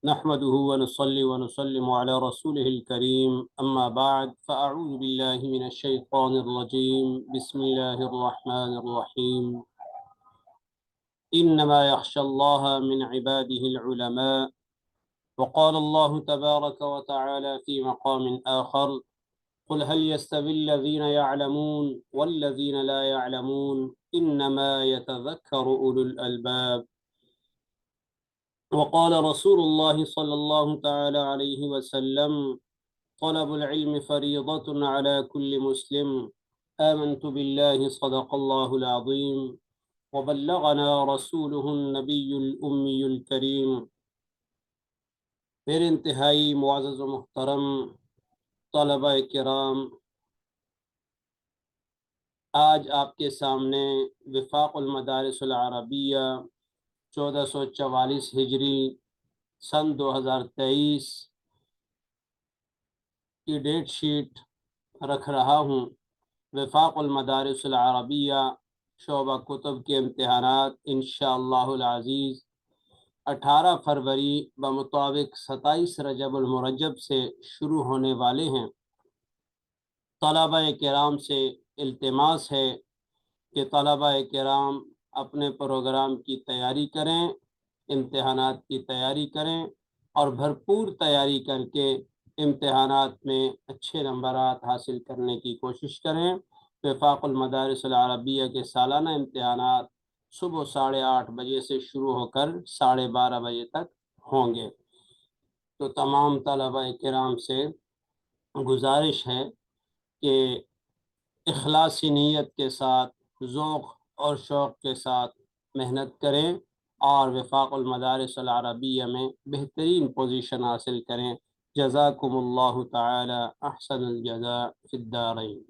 نحمده ونصلي ونسلم على رسوله الكريم أما بعد فأعوذ بالله من الشيطان الرجيم بسم الله الرحمن الرحيم إنما يخشى الله من عباده العلماء. وقال الله تبارك وتعالى في مقام آخر قل هل يستوي الذين يعلمون والذين لا يعلمون إنما يتذكر أولو الألباب. وقال رسول الله صلى الله تعالى عليه وسلم طلب العلم فريضة على كل مسلم. آمنت بالله صدق الله العظيم وبلغنا رسوله النبي الأمي الكريم۔ میرے انتہائی معزز و محترم طلبہ کرام، آج آپ کے سامنے وفاق المدارس العربیہ 1444 ہجری سن 2023 کی ڈیٹ شیٹ رکھ رہا ہوں۔ وفاق المدارس العربیہ شعبہ کتب کے امتحانات انشاءاللہ العزیز 18 فروری بمطابق 27 رجب المرجب سے شروع ہونے والے ہیں۔ طلبہ کرام سے التماس ہے کہ طلبہ کرام اپنے پروگرام کی تیاری کریں، امتحانات کی تیاری کریں اور بھرپور تیاری کر کے امتحانات میں اچھے نمبرات حاصل کرنے کی کوشش کریں۔ وفاق المدارس العربیہ کے سالانہ امتحانات صبح 8:30 بجے سے شروع ہو کر 12:30 بجے تک ہوں گے۔ تو تمام طلبہ کرام سے گزارش ہے کہ اخلاصی نیت کے ساتھ، ذوق اور شوق کے ساتھ محنت کریں اور وفاق المدارس العربیہ میں بہترین پوزیشن حاصل کریں۔ جزاکم اللہ تعالی احسن الجزاء فی الدارین۔